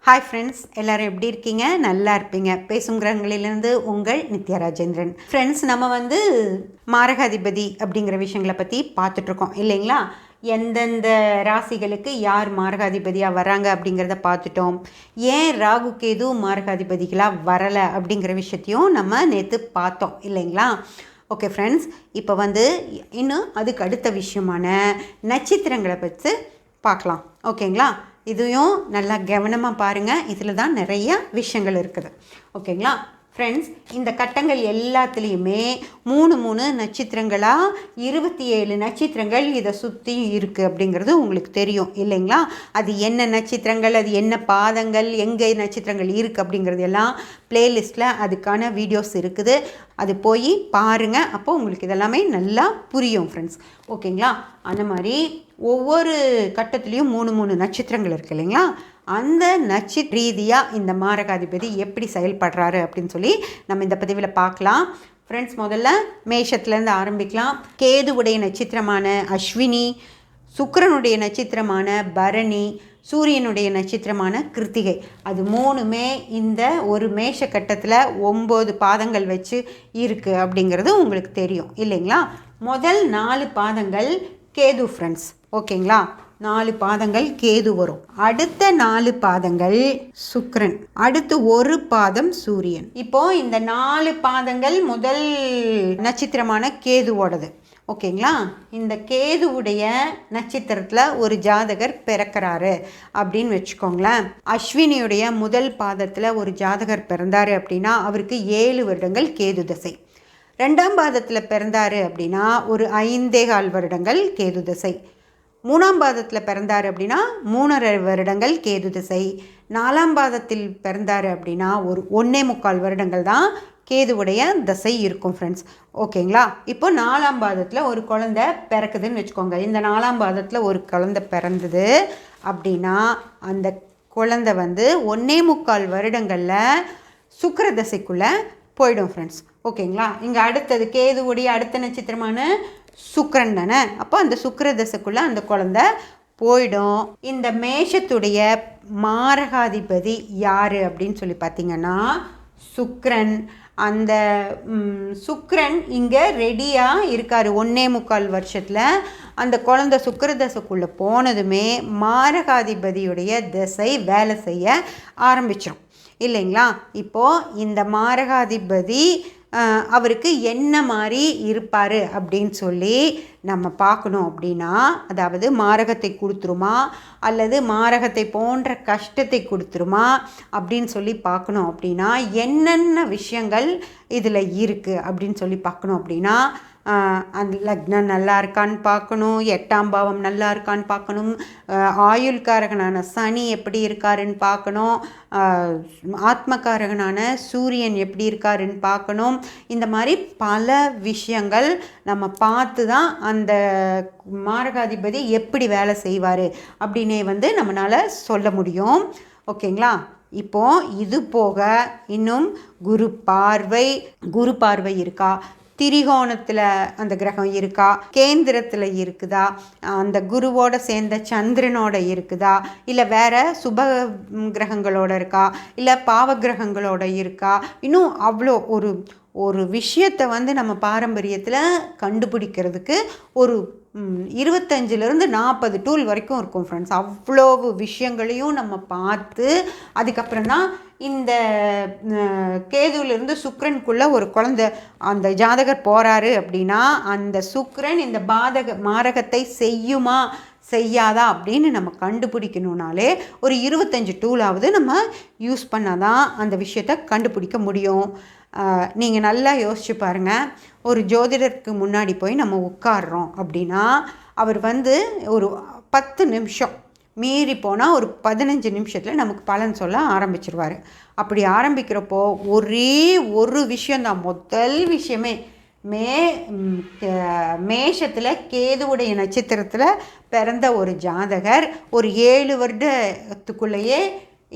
Hi friends, எல்லோரும் எப்படி இருக்கீங்க? நல்லா இருப்பீங்க. பேசும் கிரகங்களிலிருந்து உங்கள் நித்யா ராஜேந்திரன். ஃப்ரெண்ட்ஸ், நம்ம மாரகாதிபதி அப்படிங்கிற விஷயங்களை பற்றி பார்த்துட்ருக்கோம் இல்லைங்களா? எந்தெந்த ராசிகளுக்கு யார் மாரகாதிபதியாக வராங்க அப்படிங்கிறத பார்த்துட்டோம். ஏன் ராகு கேது மாரகாதிபதிகளாக வரலை அப்படிங்கிற விஷயத்தையும் நம்ம நேற்று பார்த்தோம் இல்லைங்களா? ஓகே ஃப்ரெண்ட்ஸ், இப்போ இன்னும் அதுக்கு அடுத்த விஷயமான நட்சத்திரங்களை பற்றி பார்க்கலாம். ஓகேங்களா? இதையும் நல்லா கவனமாக பாருங்கள். இதில் தான் நிறைய விஷயங்கள் இருக்குது. ஓகேங்களா ஃப்ரெண்ட்ஸ்? இந்த கட்டங்கள் எல்லாத்துலேயுமே 3 நட்சத்திரங்களாக 27 நட்சத்திரங்கள் இதை சுற்றி இருக்குது அப்படிங்கிறது உங்களுக்கு தெரியும் இல்லைங்களா? அது என்ன நட்சத்திரங்கள், அது என்ன பாதங்கள், எங்கே நட்சத்திரங்கள் இருக்குது அப்படிங்கிறது எல்லாம் ப்ளேலிஸ்ட்டில் அதுக்கான வீடியோஸ் இருக்குது. அது போய் பாருங்கள். அப்போ உங்களுக்கு இதெல்லாமே நல்லா புரியும் ஃப்ரெண்ட்ஸ். ஓகேங்களா? அந்த மாதிரி ஒவ்வொரு கட்டத்துலேயும் 3 நட்சத்திரங்கள் இருக்குது இல்லைங்களா? அந்த நட்சத்திர ரீதியாக இந்த மாரகாதிபதி எப்படி செயல்படுறாரு அப்படின்னு சொல்லி நம்ம இந்த பதிவில் பார்க்கலாம். ஃப்ரெண்ட்ஸ், முதல்ல மேஷத்துலேருந்து ஆரம்பிக்கலாம். கேதுவுடைய நட்சத்திரமான அஸ்வினி, சுக்கிரனுடைய நட்சத்திரமான பரணி, சூரியனுடைய நட்சத்திரமான கிருத்திகை, அது 3மே இந்த ஒரு மேஷ கட்டத்தில் 9 பாதங்கள் வச்சு இருக்குது அப்படிங்கிறது உங்களுக்கு தெரியும் இல்லைங்களா? முதல் 4 பாதங்கள் கேது ஃப்ரெண்ட்ஸ். ஓகேங்களா? 4 பாதங்கள் கேது வரும். அடுத்த 4 பாதங்கள் சுக்கிரன், அடுத்து ஒரு பாதம் சூரியன். இப்போ இந்த 4 பாதங்கள் முதல் நட்சத்திரமான கேதுவோடது. ஓகேங்களா? இந்த கேதுவுடைய நட்சத்திரத்தில் ஒரு ஜாதகர் பிறக்கிறாரு அப்படின்னு வச்சுக்கோங்களேன். அஸ்வினியுடைய முதல் பாதத்தில் ஒரு ஜாதகர் பிறந்தார் அப்படின்னா அவருக்கு 7 வருடங்கள் கேது தசை. 2ஆம் பாதத்தில் பிறந்தார் அப்படின்னா ஒரு 5.25 வருடங்கள் கேது தசை. 3ஆம் பாதத்தில் பிறந்தார் அப்படின்னா 3.5 வருடங்கள் கேது திசை. 4ஆம் பாதத்தில் பிறந்தார் அப்படின்னா ஒரு 1.25 வருடங்கள் தான் கேதுவுடைய தசை இருக்கும் ஃப்ரெண்ட்ஸ். ஓகேங்களா? இப்போ 4ஆம் பாதத்தில் ஒரு குழந்தை பிறக்குதுன்னு வச்சுக்கோங்க. இந்த 4ஆம் பாதத்தில் ஒரு குழந்தை பிறந்தது அப்படின்னா அந்த குழந்தை 1.25 வருடங்களில் சுக்கிர தசைக்குள்ளே போயிடும் ஃப்ரெண்ட்ஸ். ஓகேங்களா? இங்கே அடுத்தது கேதுவுடைய அடுத்த நட்சத்திரமான சுக்கிரன் தானே. அப்போ அந்த சுக்கிர தசைக்குள்ளே அந்த குழந்தை போயிடும். இந்த மேஷத்துடைய மாரகாதிபதி யார் அப்படின்னு சொல்லி பார்த்தீங்கன்னா சுக்கிரன். அந்த சுக்கிரன் இங்கே ரெடியாக இருக்கார். 1.25 வருஷத்தில் அந்த குழந்தை சுக்கிர தசைக்குள்ளே போனதுமே மாரகாதிபதியுடைய திசை வேலை செய்ய ஆரம்பிச்சிடும் இல்லைங்களா? இப்போது இந்த மாரகாதிபதி அவருக்கு என்ன மாதிரி இருப்பார் அப்படின்னு சொல்லி நம்ம பார்க்கணும். அப்படின்னா அதாவது மாரகத்தை கொடுத்துருமா அல்லது மாரகத்தை போன்ற கஷ்டத்தை கொடுத்துருமா அப்படின்னு சொல்லி பார்க்கணும். அப்படின்னா என்னென்ன விஷயங்கள் இதில் இருக்குது அப்படின்னு சொல்லி பார்க்கணும். அப்படின்னா அந்த லக்னம் நல்லா இருக்கான்னு பார்க்கணும், 8ஆம் பாவம் நல்லா இருக்கான்னு பார்க்கணும், ஆயுள்காரகனான சனி எப்படி இருக்காருன்னு பார்க்கணும், ஆத்மகாரகனான சூரியன் எப்படி இருக்காருன்னு பார்க்கணும். இந்த மாதிரி பல விஷயங்கள் நம்ம பார்த்து தான் அந்த மாரகாதிபதி எப்படி வேலை செய்வார் அப்படின்னே நம்மளால் சொல்ல முடியும். ஓகேங்களா? இப்போது இது போக இன்னும் குரு பார்வை இருக்கா, திரிகோணத்தில் அந்த கிரகம் இருக்கா, கேந்திரத்தில் இருக்குதா, அந்த குருவோட சேர்ந்த சந்திரனோட இருக்குதா, இல்லை வேறு சுப கிரகங்களோட இருக்கா, இல்லை பாவ கிரகங்களோட இருக்கா, இன்னும் அவ்வளோ ஒரு விஷயத்தை நம்ம பாரம்பரியத்தில் கண்டுபிடிக்கிறதுக்கு ஒரு 25லேருந்து 40 டூல் வரைக்கும் இருக்கும் ஃப்ரெண்ட்ஸ். அவ்வளோ விஷயங்களையும் நம்ம பார்த்து அதுக்கப்புறம் தான் இந்த கேதுவிலிருந்து சுக்கிரனுக்குள்ளே ஒரு குழந்தை அந்த ஜாதகர் போகிறாரு அப்படின்னா அந்த சுக்கிரன் இந்த மாரகத்தை செய்யுமா செய்யாதா அப்படின்னு நம்ம கண்டுபிடிக்கணுன்னாலே ஒரு 25 டூலாவது நம்ம யூஸ் பண்ணால் தான் அந்த விஷயத்தை கண்டுபிடிக்க முடியும். நீங்கள் நல்லா யோசிச்சு பாருங்கள். ஒரு ஜோதிடருக்கு முன்னாடி போய் நம்ம உட்கார்றோம் அப்படின்னா அவர் ஒரு 10 நிமிஷம் மீறி போனால் ஒரு 15 நிமிஷத்தில் நமக்கு பலன் சொல்ல ஆரம்பிச்சிருவார். அப்படி ஆரம்பிக்கிறப்போ ஒரே ஒரு விஷயந்தான், முதல் விஷயமே மேஷத்தில் கேதுவுடைய நட்சத்திரத்தில் பிறந்த ஒரு ஜாதகர் ஒரு 7 வருடத்துக்குள்ளேயே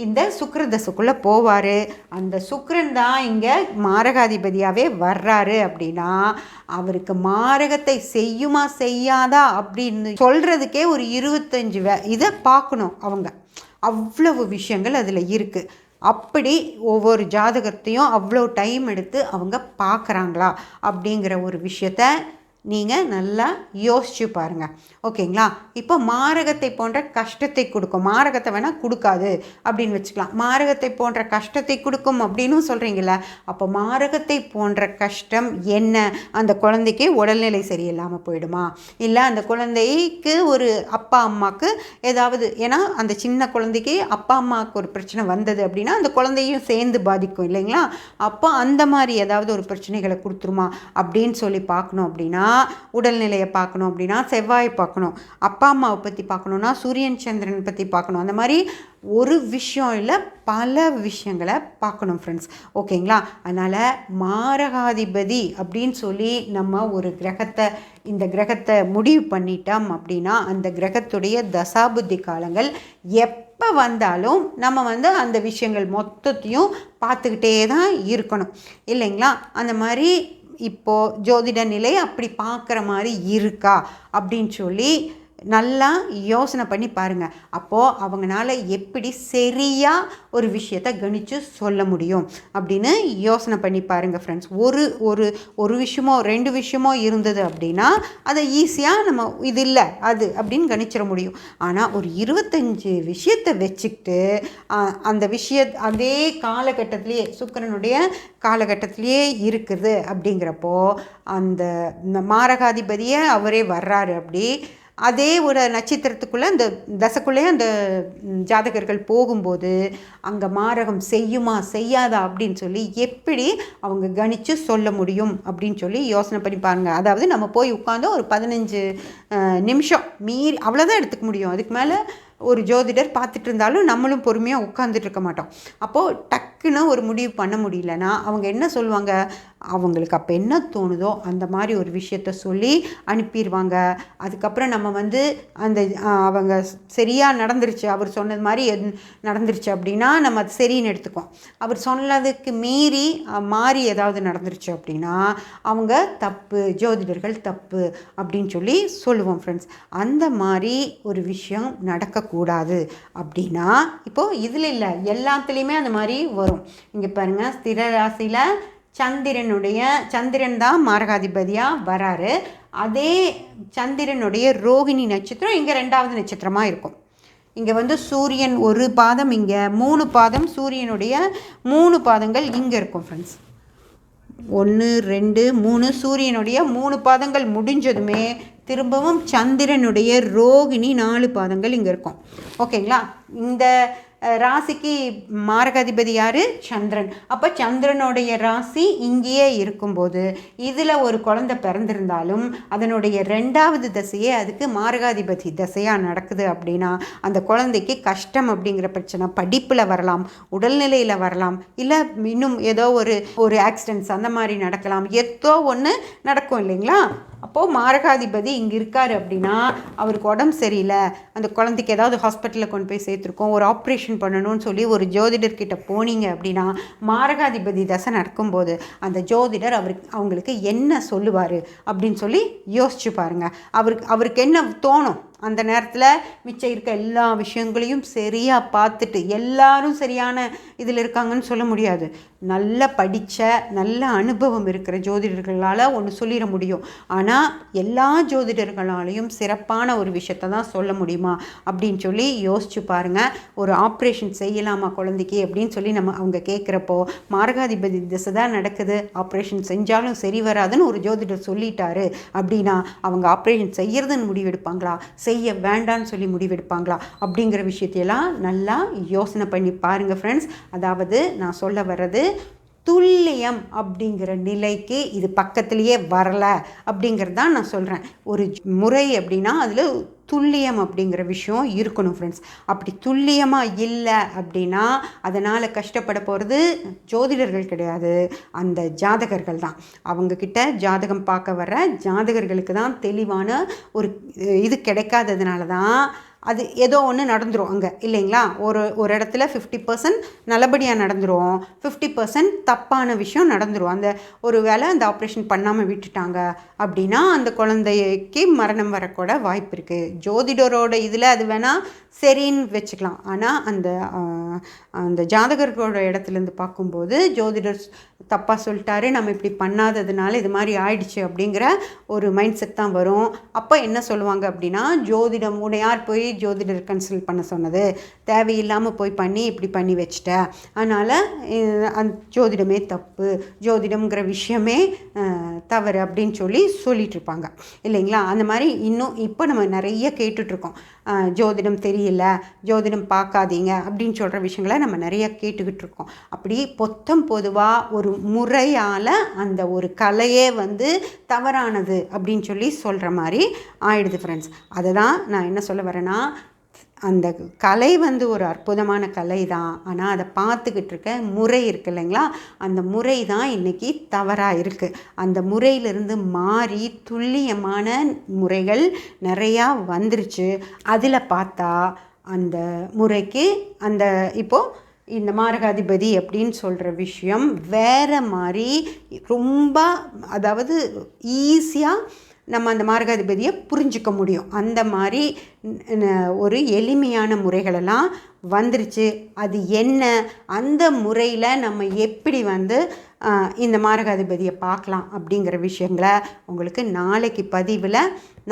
இந்த சுக்கிர தசைக்குள்ளே போவார். அந்த சுக்கிரன் தான் இங்கே மாரகாதிபதியாகவே வர்றாரு. அப்படின்னா அவருக்கு மாரகத்தை செய்யுமா செய்யாதா அப்படின்னு சொல்கிறதுக்கே ஒரு 25 இதை பார்க்கணும் அவங்க. அவ்வளவு விஷயங்கள் அதில் இருக்குது. அப்படி ஒவ்வொரு ஜாதகத்தையும் அவ்வளோ டைம் எடுத்து அவங்க பார்க்குறாங்களா அப்படிங்கிற ஒரு விஷயத்த நீங்கள் நல்லா யோசிச்சு பாருங்கள். ஓகேங்களா? இப்போ மாரகத்தை போன்ற கஷ்டத்தை கொடுக்கும், மாரகத்தை வேணால் கொடுக்காது அப்படின்னு வச்சுக்கலாம். மாரகத்தை போன்ற கஷ்டத்தை கொடுக்கும் அப்படின்னு சொல்கிறீங்கள, அப்போ மாரகத்தை போன்ற கஷ்டம் என்ன? அந்த குழந்தைக்கு உடல்நிலை சரியில்லாமல் போயிடுமா, இல்லை அந்த குழந்தைக்கு ஒரு அப்பா அம்மாவுக்கு ஏதாவது, ஏன்னா அந்த சின்ன குழந்தைக்கு அப்பா அம்மாவுக்கு ஒரு பிரச்சனை வந்தது அப்படின்னா அந்த குழந்தையும் சேர்ந்து பாதிக்கும் இல்லைங்களா? அப்போ அந்த மாதிரி ஏதாவது ஒரு பிரச்சனைகளை கொடுத்துருமா அப்படின்னு சொல்லி பார்க்கணும். அப்படின்னா உடல்நிலையை பார்க்கணும், அப்படின்னா செவ்வாய் பார்க்கணும், அப்பா அம்மாவை பற்றி பார்க்கணுன்னா சூரியன் சந்திரன் பற்றி பார்க்கணும். அந்த மாதிரி ஒரு விஷயம் இல்லை, பல விஷயங்களை பார்க்கணும் ஃப்ரெண்ட்ஸ். ஓகேங்களா? அதனால் மாரகாதிபதி அப்படின்னு சொல்லி நம்ம ஒரு கிரகத்தை, இந்த கிரகத்தை முடிவு பண்ணிட்டோம் அப்படின்னா அந்த கிரகத்துடைய தசாபுத்தி காலங்கள் எப்போ வந்தாலும் நம்ம அந்த விஷயங்கள் மொத்தத்தையும் பார்த்துக்கிட்டே தான் இருக்கணும் இல்லைங்களா? அந்த மாதிரி இப்போது ஜோதிட நிலை அப்படி பார்க்குற மாதிரி இருக்கா அப்படின்னு சொல்லி நல்லா யோசனை பண்ணி பாருங்கள். அப்போது அவங்களால எப்படி சரியாக ஒரு விஷயத்தை கணித்து சொல்ல முடியும் அப்படின்னு யோசனை பண்ணி பாருங்கள் ஃப்ரெண்ட்ஸ். ஒரு விஷயமோ 2 விஷயமோ இருந்தது அப்படின்னா அதை ஈஸியாக நம்ம இது இல்லை அது அப்படின்னு கணிச்சிட முடியும். ஆனால் ஒரு 25 விஷயத்தை வச்சுக்கிட்டு அந்த அதே காலகட்டத்திலேயே சுக்கிரனுடைய காலகட்டத்திலேயே இருக்குது அப்படிங்கிறப்போ அந்த மாரகாதிபதியை அவரே வர்றாரு. அப்படி அதே ஒரு நட்சத்திரத்துக்குள்ளே அந்த தசைக்குள்ளே அந்த ஜாதகர்கள் போகும்போது அங்கே மாரகம் செய்யுமா செய்யாதா அப்படின்னு சொல்லி எப்படி அவங்க கணித்து சொல்ல முடியும் அப்படின்னு சொல்லி யோசனை பண்ணி பாருங்கள். அதாவது நம்ம போய் உட்காந்து ஒரு 15 நிமிஷம் மீறி அவ்வளோதான் எடுத்துக்க முடியும். அதுக்கு மேலே ஒரு ஜோதிடர் பார்த்துட்டு இருந்தாலும் நம்மளும் பொறுமையாக உட்காந்துட்டு இருக்க மாட்டோம். அப்போது டக்குன்னு ஒரு முடிவு பண்ண முடியலன்னா அவங்க என்ன சொல்லுவாங்க, அவங்களுக்கு அப்போ என்ன தோணுதோ அந்த மாதிரி ஒரு விஷயத்த சொல்லி அனுப்பிடுவாங்க. அதுக்கப்புறம் நம்ம அந்த அவங்க சரியாக நடந்துருச்சு, அவர் சொன்னது மாதிரி நடந்துருச்சு அப்படின்னா நம்ம அது சரின்னு எடுத்துக்குவோம். அவர் சொன்னதுக்கு மாறி ஏதாவது நடந்துருச்சு அப்படின்னா அவங்க தப்பு, ஜோதிடர்கள் தப்பு அப்படின்னு சொல்லி சொல்லுவோம் ஃப்ரெண்ட்ஸ். அந்த மாதிரி ஒரு விஷயம் நடக்கக்கூடாது அப்படின்னா இப்போது இதில் இல்லை, எல்லாத்துலேயுமே அந்த மாதிரி வரும். இங்கே பாருங்கள், ஸ்திர ராசியில் சந்திரன் தான் மாரகாதிபதியாக வராரு. அதே சந்திரனுடைய ரோகிணி நட்சத்திரம் இங்கே 2வது நட்சத்திரமாக இருக்கும். இங்கே சூரியன் ஒரு பாதம், இங்கே 3 பாதம், சூரியனுடைய 3 பாதங்கள் இங்கே இருக்கும் ஃப்ரெண்ட்ஸ். 1 2 3 சூரியனுடைய 3 பாதங்கள் முடிஞ்சதுமே திரும்பவும் சந்திரனுடைய ரோகிணி 4 பாதங்கள் இங்கே இருக்கும். ஓகேங்களா? இந்த ராசிக்கு மாரகாதிபதி யார்? சந்திரன். அப்போ சந்திரனுடைய ராசி இங்கேயே இருக்கும்போது இதில் ஒரு குழந்தை பிறந்திருந்தாலும் அதனுடைய 2வது தசையே அதுக்கு மாரகாதிபதி தசையாக நடக்குது அப்படின்னா அந்த குழந்தைக்கு கஷ்டம் அப்படிங்கிற பிரச்சனை படிப்பில் வரலாம், உடல்நிலையில் வரலாம், இல்லை இன்னும் ஏதோ ஒரு ஆக்சிடென்ட்ஸ் அந்த மாதிரி நடக்கலாம், ஏதோ ஒன்று நடக்கும் இல்லைங்களா? அப்போது மாரகாதிபதி இங்கே இருக்கார் அப்படின்னா அவருக்கு உடம்பு சரியில்லை, அந்த குழந்தைக்கு ஏதாவது ஹாஸ்பிட்டலில் கொண்டு போய் சேர்த்துருக்கோம், ஒரு ஆப்ரேஷன் பண்ணணும்னு சொல்லி ஒரு ஜோதிடர்கிட்ட போனீங்க அப்படின்னா மாரகாதிபதி தசை நடக்கும்போது அந்த ஜோதிடர் அவங்களுக்கு என்ன சொல்லுவார் அப்படின்னு சொல்லி யோசிச்சு பாருங்கள். அவருக்கு என்ன தோணும் அந்த நேரத்தில்? மிச்சம் இருக்க எல்லா விஷயங்களையும் சரியாக பார்த்துட்டு எல்லாரும் சரியான இதில் இருக்காங்கன்னு சொல்ல முடியாது. நல்ல படித்த நல்ல அனுபவம் இருக்கிற ஜோதிடர்களால் ஒன்று சொல்லிட முடியும். ஆனால் எல்லா ஜோதிடர்களாலையும் சிறப்பான ஒரு விஷயத்தை தான் சொல்ல முடியுமா அப்படின்னு சொல்லி யோசிச்சு பாருங்கள். ஒரு ஆப்ரேஷன் செய்யலாமா குழந்தைக்கு அப்படின்னு சொல்லி அவங்க கேட்குறப்போ மாரகாதிபதி திசை தான் நடக்குது, ஆப்ரேஷன் செஞ்சாலும் சரி வராதுன்னு ஒரு ஜோதிடர் சொல்லிட்டாரு அப்படின்னா அவங்க ஆப்ரேஷன் செய்யறதுன்னு முடிவெடுப்பாங்களா, செய்ய வேண்டான்னு சொல்லி முடிவெடுப்பாங்களா அப்படிங்கிற விஷயத்தையெல்லாம் நல்லா யோசனை பண்ணி பாருங்கள் ஃப்ரெண்ட்ஸ். அதாவது நான் சொல்ல வர்றது துல்லியம் அப்படிங்கிற நிலைக்கு இது பக்கத்துலேயே வரலை அப்படிங்கிறது தான் நான் சொல்கிறேன். ஒரு முறை அப்படின்னா அதில் துல்லியம் அப்படிங்கிற விஷயம் இருக்கணும் ஃப்ரெண்ட்ஸ். அப்படி துல்லியமாக இல்லை அப்படின்னா அதனால் கஷ்டப்பட போகிறது ஜோதிடர்கள் கிடையாது, அந்த ஜாதகர்கள் தான். அவங்கக்கிட்ட ஜாதகம் பார்க்க வர ஜாதகர்களுக்கு தான் தெளிவான ஒரு இது கிடைக்காததுனால தான் அது ஏதோ ஒன்று நடந்துடும் அங்கே இல்லைங்களா. ஒரு இடத்துல 50% நல்லபடியாக நடந்துடும், 50% தப்பான விஷயம் நடந்துடும். அந்த ஒரு வேளை அந்த ஆப்ரேஷன் பண்ணாமல் விட்டுட்டாங்க அப்படின்னா அந்த குழந்தைக்கு மரணம் வரக்கூட வாய்ப்பு இருக்குது. ஜோதிடரோட இதில் அது வேணால் சரின்னு வச்சுக்கலாம். ஆனால் அந்த ஜாதகர்களோட இடத்துலேருந்து பார்க்கும்போது ஜோதிடர் தப்பாக சொல்லிட்டாரு, நம்ம இப்படி பண்ணாததுனால இது மாதிரி ஆயிடுச்சு அப்படிங்கிற ஒரு மைண்ட் செட் தான் வரும். அப்போ என்ன சொல்லுவாங்க அப்படின்னா, ஜோதிடம் யார் போய் ஜோதிடர் கன்சல்ட் பண்ண சொன்னது, தேவையில்லாமல் போய் பண்ணி இப்படி பண்ணி வச்சுட்ட, அதனால் அந்த ஜோதிடமே தப்பு, ஜோதிடம்ங்கிற விஷயமே தவறு அப்படின்னு சொல்லிகிட்ருப்பாங்க இல்லைங்களா. அந்த மாதிரி இன்னும் இப்போ நம்ம நிறைய கேட்டுட்ருக்கோம், ஜோதிடம் தெரியல, ஜோதிடம் பார்க்காதீங்க அப்படின்னு சொல்கிற விஷயங்களை நம்ம நிறைய கேட்டுக்கிட்டு இருக்கோம். அப்படி பொதுவாக ஒரு முறையால் அந்த ஒரு கலையே தவறானது அப்படின்னு சொல்கிற மாதிரி ஆயிடுது ஃப்ரெண்ட்ஸ். அதை தான் நான் என்ன சொல்ல வரேன்னா, அந்த கலை ஒரு அற்புதமான கலை தான். ஆனால் அதை பார்த்துக்கிட்டு இருக்க முறை இருக்குது இல்லைங்களா, அந்த முறை தான் இன்றைக்கி தவறாக இருக்குது. அந்த முறையிலிருந்து மாறி துல்லியமான முறைகள் நிறையா வந்துருச்சு. அதில் பார்த்தா அந்த முறைக்கு அந்த இப்போது இந்த மாரகாதிபதி அப்படின்னு சொல்கிற விஷயம் வேறு மாதிரி ரொம்ப, அதாவது ஈஸியாக நம்ம அந்த மாரகாதிபதியை புரிஞ்சிக்க முடியும். அந்த மாதிரி ஒரு எளிமையான முறைகளெல்லாம் வந்துருச்சு. அது என்ன, அந்த முறையில் நம்ம எப்படி இந்த மாரகாதிபதியை பார்க்கலாம் அப்படிங்கிற விஷயங்களை உங்களுக்கு நாளைக்கு பதிவில்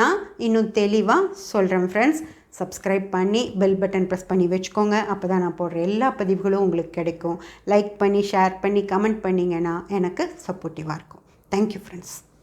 நான் இன்னும் தெளிவாக சொல்கிறேன் ஃப்ரெண்ட்ஸ். சப்ஸ்கிரைப் பண்ணி பெல் பட்டன் ப்ரெஸ் பண்ணி வச்சுக்கோங்க. அப்போ தான் நான் போடுற எல்லா பதிவுகளும் உங்களுக்கு கிடைக்கும். லைக் பண்ணி ஷேர் பண்ணி கமெண்ட் பண்ணிங்கன்னா எனக்கு சப்போர்ட்டிவாக இருக்கும். Thank you friends.